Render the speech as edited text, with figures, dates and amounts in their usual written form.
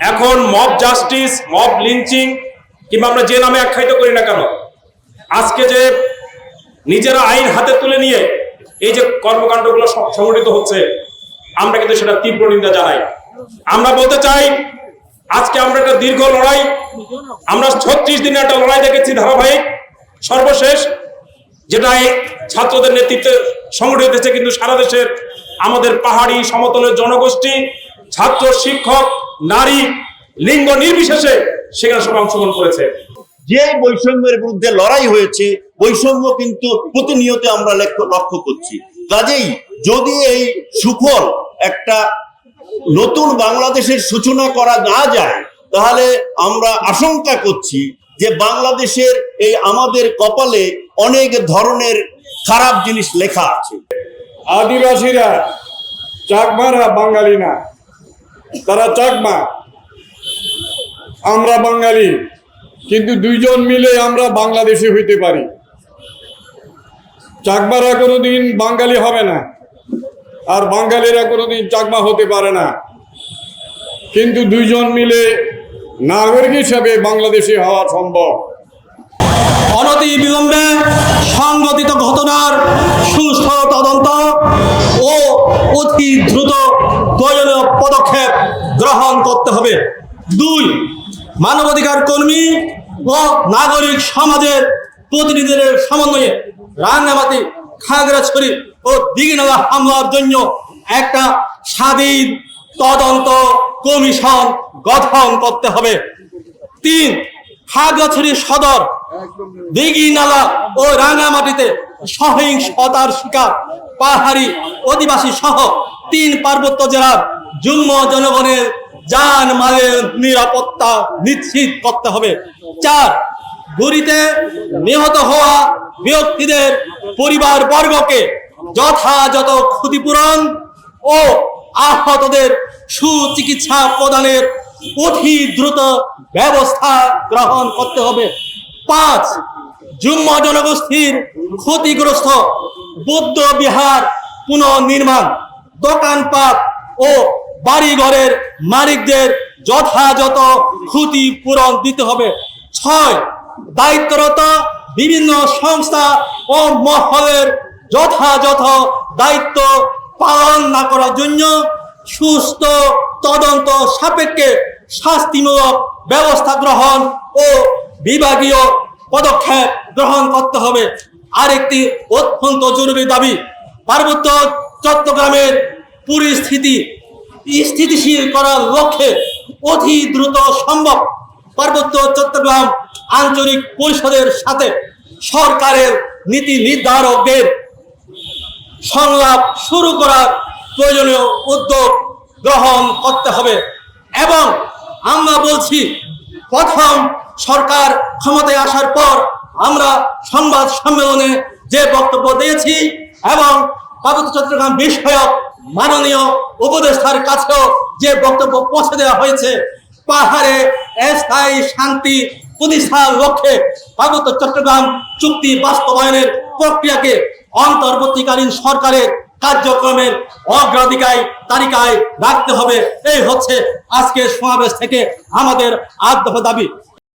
এখন mob justice, mob lynching কিংবা আমরা যে নামে আখ্যায়িত করি না কেন, আজকে যে নিজেরা আইন হাতে তুলে নিয়ে এই যে কর্মকাণ্ডগুলো সংগঠিত হচ্ছে, আমরা কিন্তু সেটা তীব্র নিন্দা জানাই। আমরা বলতে চাই, আজকে আমরা একটা দীর্ঘ লড়াই, আমরা 36 দিনের একটা লড়াই দেখেছি ধারাবাহিক, সর্বশেষ যেটা এই ছাত্রদের নেতৃত্বে সংগঠিত হয়েছে, কিন্তু সারা দেশের আমাদের পাহাড়ি সমতলের জনগোষ্ঠী, ছাত্র, শিক্ষক, নারী, লিঙ্গ নির্বিশেষে সেখানে সবাই অংশগ্রহণ করেছে। যে বৈষম্যের বিরুদ্ধে লড়াই হয়েছে, বৈষম্য কিন্তু প্রতিনিয়ত আমরা লক্ষ্য করছি। কাজেই যদি এই সুফল একটা নতুন বাংলাদেশের সূচনা করা না যায়, তাহলে আমরা আশঙ্কা করছি যে বাংলাদেশের এই আমাদের কপালে অনেক ধরনের খারাপ জিনিস লেখা আছে। আদিবাসীরা, চাকমারা বাঙালি না, তারা চাকমা, আমরা বাঙালি, কিন্তু দুইজন মিলে আমরা বাংলাদেশি হইতে পারি। চাকমারা কোনোদিন বাঙালি হবে না, আর বাঙালিরা কোনোদিন চাকমা হতে পারে না, কিন্তু দুইজন মিলে নাগরিক হিসাবে বাংলাদেশি হওয়া সম্ভব। অনতি বিলম্বে সংঘটিত ঘটনার সুষ্ঠু তদন্ত ও অতি দ্রুত প্রয়োজনীয় পদক্ষেপ গ্রহণ করতে হবে। 2, মানবাধিকার কর্মী ও নাগরিক সমাজের প্রতিনিধিদের সমন্বয়ে রাঙ্গামাটি, খাগড়াছড়ি ও দীঘিনালা হামলার জন্য একটা স্বাধীন তদন্ত কমিশন গঠন করতে হবে। 3, খাগড়াছড়ি সদর, দীঘিনালা ও রাঙ্গামাটিতে সহিংসতার শিকার পাহাড়ি অধিবাসী সহ 3 পার্বত্য জেলার যুগ্ম জনগণের জান মালের নিরাপত্তা নিশ্চিত করতে হবে। 4, গুলিতে নিহত হওয়া ব্যক্তিদের পরিবার বর্গকে যথাযথ ক্ষতিপূরণ ও আহতদের সুচিকিৎসা প্রদানের অতি দ্রুত ব্যবস্থা গ্রহণ করতে হবে। 5, যুগ্ম জনগোষ্ঠীর ক্ষতিগ্রস্ত বৌদ্ধ বিহার পুনর্নির্মাণ, দোকানপাট ও বাড়িঘরের মালিকদের যথাযথ ক্ষতিপূরণ দিতে হবে। 6, দায়িত্বরত বিভিন্ন সংস্থা ও মহলের যথাযথ দায়িত্ব পালন না করার জন্য সুস্থ তদন্ত সাপেক্ষে শাস্তিমূলক ব্যবস্থা গ্রহণ ও বিভাগীয় পদক্ষেপ গ্রহণ করতে হবে। আরেকটি অত্যন্ত জরুরি দাবি, পার্বত্য চট্টগ্রামের পরিস্থিতি স্থিতিশীল করার লক্ষ্যে অতি দ্রুত সম্ভব পার্বত্য চট্টগ্রাম আঞ্চলিক পরিষদের সাথে সরকারের নীতি নির্ধারকদের সংলাপ শুরু করার প্রয়োজনীয় উদ্যোগ গ্রহণ করতে হবে। এবং আমরা বলছি, প্রথম সরকার ক্ষমতায় আসার পর আমরা সংবাদ সম্মেলনে যে বক্তব্য দিয়েছি এবং পার্বত্য চট্টগ্রাম বিষয়ক মাননীয় উপদেষ্টার কাছেও যে বক্তব্য পৌঁছে দেওয়া হয়েছে, পাহাড়ে স্থায়ী শান্তি প্রতিষ্ঠার লক্ষ্যে পার্বত্য চট্টগ্রাম চুক্তি বাস্তবায়নের প্রক্রিয়াকে অন্তর্বর্তীকালীন সরকারের কার্যক্রমের অগ্রাধিকার তালিকায় রাখতে হবে। এই হচ্ছে আজকের সমাবেশ থেকে আমাদের 8 দফা দাবি।